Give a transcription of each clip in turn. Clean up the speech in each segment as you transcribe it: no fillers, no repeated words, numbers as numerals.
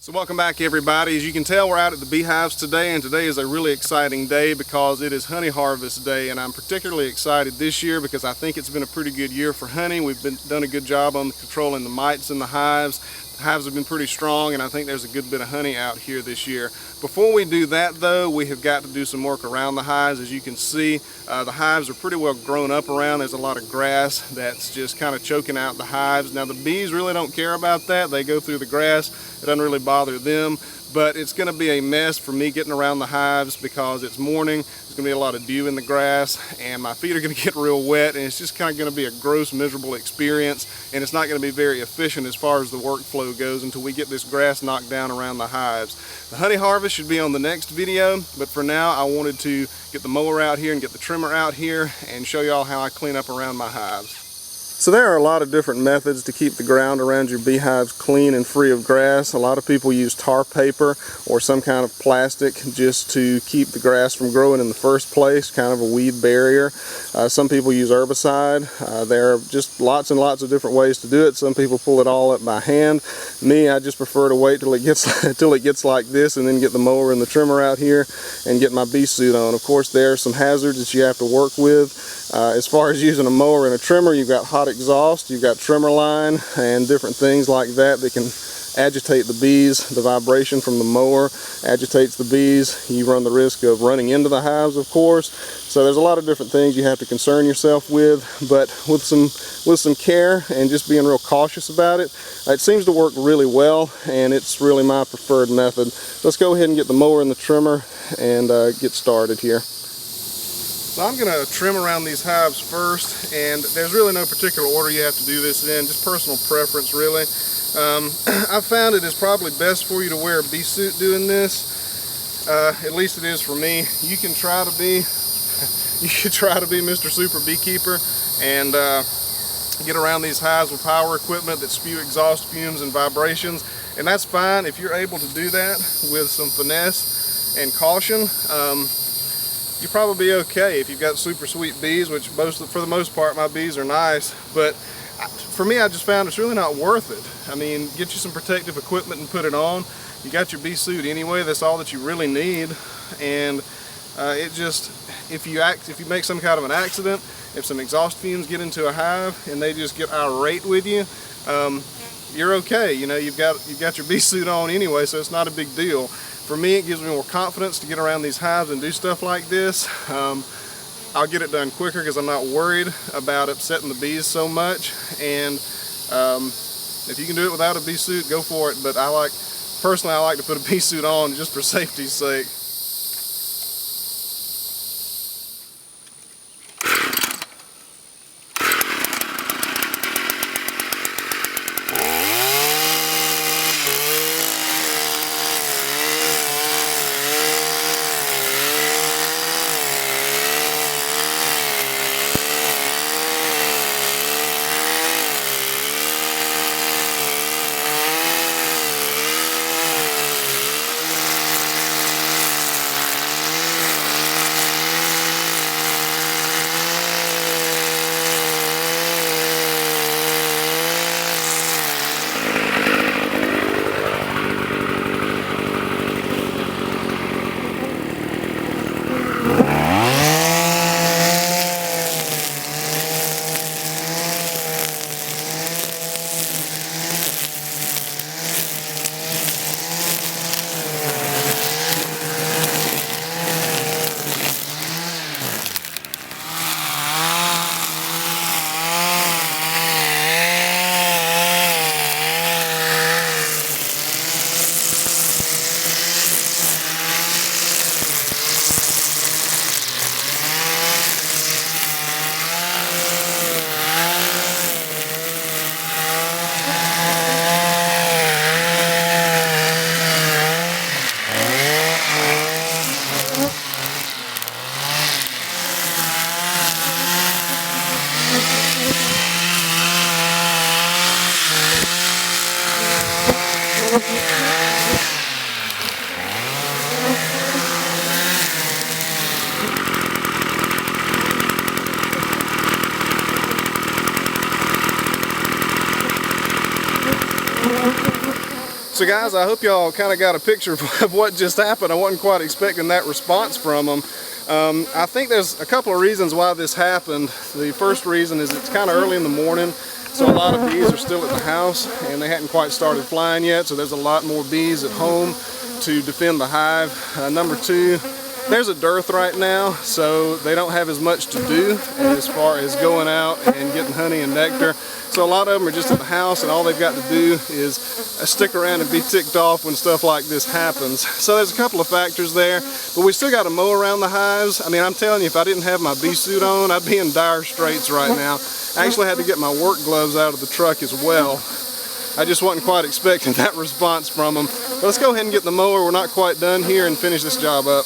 So welcome back everybody. As you can tell, we're out at the Beehives today, and today is a really exciting day because it is honey harvest day, and I'm particularly excited this year because I think it's been a pretty good year for honey. We've done a good job on controlling the mites in the hives. The hives have been pretty strong, and I think there's a good bit of honey out here this year. Before we do that though, we have got to do some work around the hives. As you can see, the hives are pretty well grown up around. There's a lot of grass that's just kind of choking out the hives. Now the bees really don't care about that. They go through the grass. It doesn't really bother them, but it's going to be a mess for me getting around the hives because it's morning. There's going to be a lot of dew in the grass, and my feet are going to get real wet, and it's just kind of going to be a gross, miserable experience, and it's not going to be very efficient as far as the workflow goes until we get this grass knocked down around the hives. The honey harvest should be on the next video, but for now I wanted to get the mower out here and get the trimmer out here and show y'all how I clean up around my hives. So there are a lot of different methods to keep the ground around your beehives clean and free of grass. A lot of people use tar paper or some kind of plastic just to keep the grass from growing in the first place, kind of a weed barrier. Some people use herbicide. There are just lots and lots of different ways to do it. Some people pull it all up by hand. Me, I just prefer to wait till it gets like this and then get the mower and the trimmer out here and get my bee suit on. Of course, there are some hazards that you have to work with. As far as using a mower and a trimmer, you've got hot exhaust, you've got trimmer line, and different things like that that can agitate the bees. The vibration from the mower agitates the bees. You run the risk of running into the hives, of course. So there's a lot of different things you have to concern yourself with, but with some care and just being real cautious about it, it seems to work really well, and it's really my preferred method. Let's go ahead and get the mower and the trimmer and get started here. So I'm going to trim around these hives first, and there's really no particular order you have to do this in, just personal preference really. I found it is probably best for you to wear a bee suit doing this. At least it is for me. You can try to be Mr. Super Beekeeper and get around these hives with power equipment that spew exhaust fumes and vibrations, and that's fine if you're able to do that with some finesse and caution. You'll probably be okay if you've got super sweet bees, which for the most part my bees are nice, but for me I just found it's really not worth it. I mean, get you some protective equipment and put it on. You got your bee suit anyway, that's all that you really need, and if you make some kind of an accident, if some exhaust fumes get into a hive and they just get irate with you, you're okay. You know, you've got your bee suit on anyway, so it's not a big deal. For me, it gives me more confidence to get around these hives and do stuff like this. I'll get it done quicker because I'm not worried about upsetting the bees so much. And if you can do it without a bee suit, go for it. But personally, I like to put a bee suit on just for safety's sake. So guys, I hope y'all kind of got a picture of what just happened. I wasn't quite expecting that response from them. I think there's a couple of reasons why this happened. The first reason is it's kind of early in the morning, so a lot of bees are still at the house and they hadn't quite started flying yet, so there's a lot more bees at home to defend the hive. Number two, there's a dearth right now, so they don't have as much to do as far as going out and getting honey and nectar. So a lot of them are just at the house and all they've got to do is stick around and be ticked off when stuff like this happens. So there's a couple of factors there, but we still got to mow around the hives. I mean, I'm telling you, if I didn't have my bee suit on, I'd be in dire straits right now. I actually had to get my work gloves out of the truck as well. I just wasn't quite expecting that response from them. But let's go ahead and get the mower. We're not quite done here and finish this job up.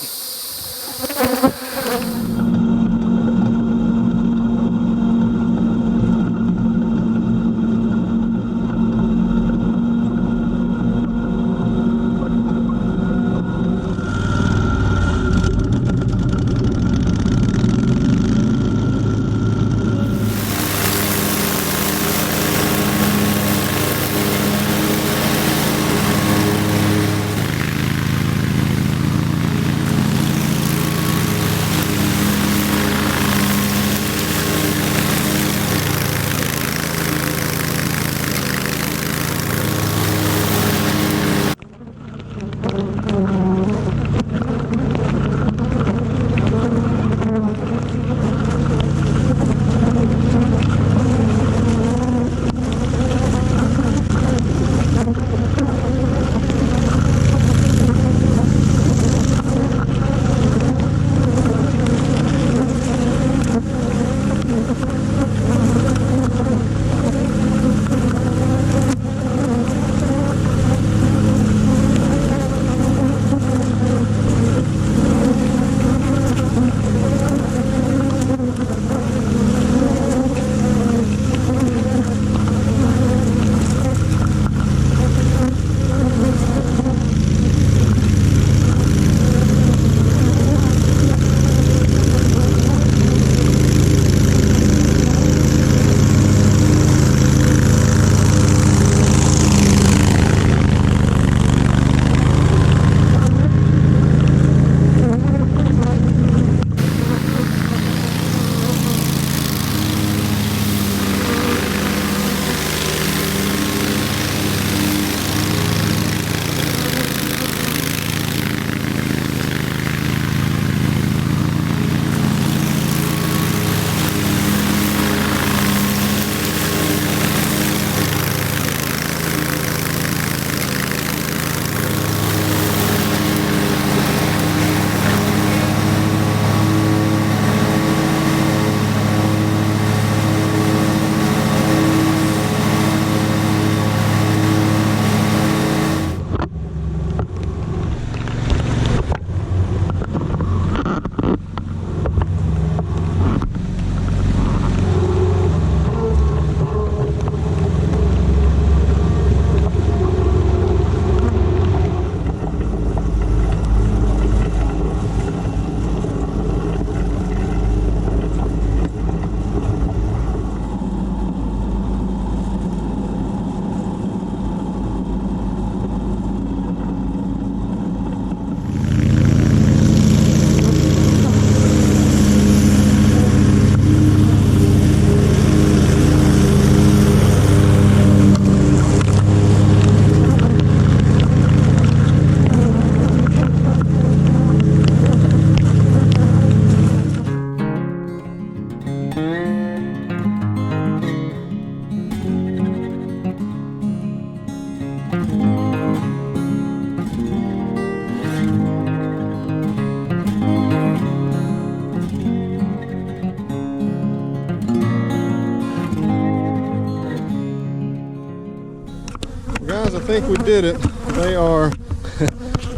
Guys, I think we did it. They are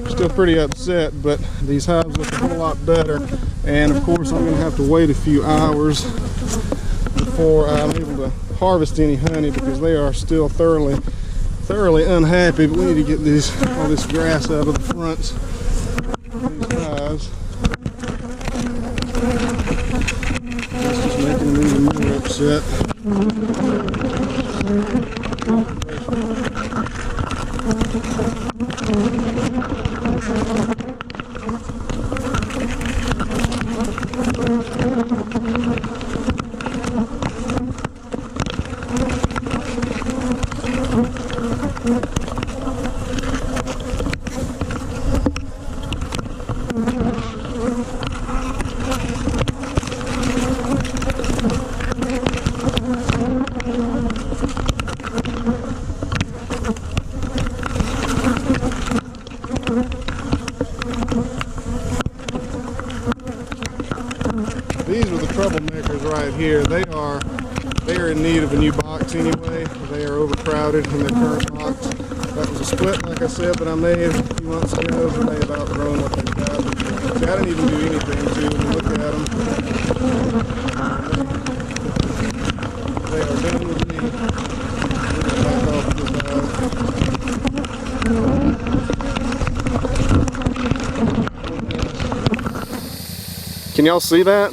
still pretty upset, but these hives look a whole lot better. And of course, I'm going to have to wait a few hours before I'm able to harvest any honey because they are still thoroughly unhappy. But we need to get all this grass out of the fronts of these hives. That's just making them even more upset. These are the troublemakers right here. They are in need of a new box anyway. They are overcrowded in their current box. That was a split, like I said, that I made a few months ago, and they have outgrown what they've got. See, I didn't even do anything to them. Look at them. They are done with me. We're going to back off this hive. Can y'all see that?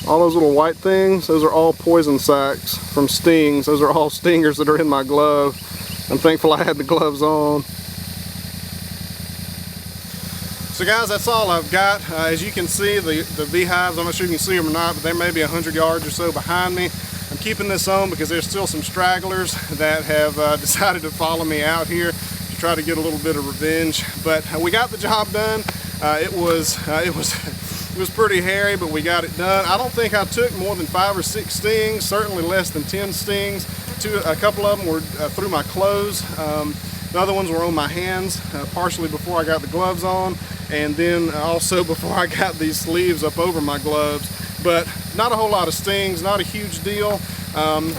All those little white things, those are all poison sacs from stings. Those are all stingers that are in my glove. I'm thankful I had the gloves on. So guys, that's all I've got. As you can see, the beehives, I'm not sure if you can see them or not, but they may be 100 yards or so behind me. I'm keeping this on because there's still some stragglers that have decided to follow me out here to try to get a little bit of revenge. But we got the job done. It was pretty hairy, but we got it done. I don't think I took more than 5 or 6 stings, certainly less than 10 stings. A couple of them were through my clothes. The other ones were on my hands, partially before I got the gloves on, and then also before I got these sleeves up over my gloves. But not a whole lot of stings, not a huge deal.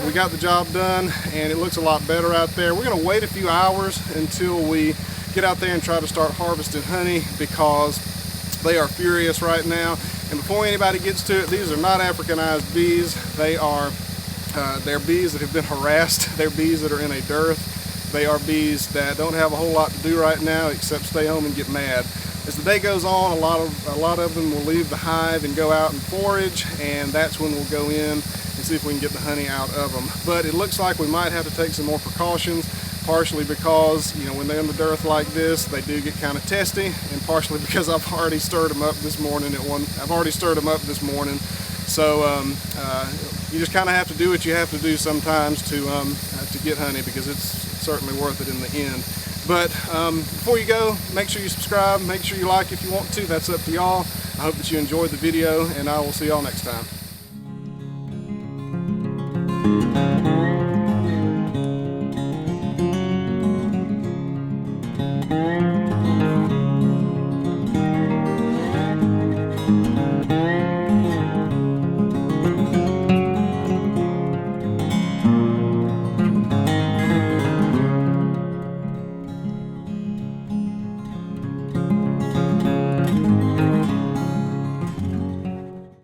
We got the job done, and it looks a lot better out there. We're gonna wait a few hours until we get out there and try to start harvesting honey, because they are furious right now. And before anybody gets to it, these are not Africanized bees. They're bees that have been harassed. They're bees that are in a dearth. They are bees that don't have a whole lot to do right now except stay home and get mad. As the day goes on, a lot of them will leave the hive and go out and forage, and that's when we'll go in and see if we can get the honey out of them. But it looks like we might have to take some more precautions, partially because, you know, when they're in the dearth like this, they do get kind of testy, and partially because I've already stirred them up this morning. So you just kind of have to do what you have to do sometimes to get honey, because it's certainly worth it in the end. But before you go, make sure you subscribe, make sure you like if you want to. That's up to y'all. I hope that you enjoyed the video, and I will see y'all next time.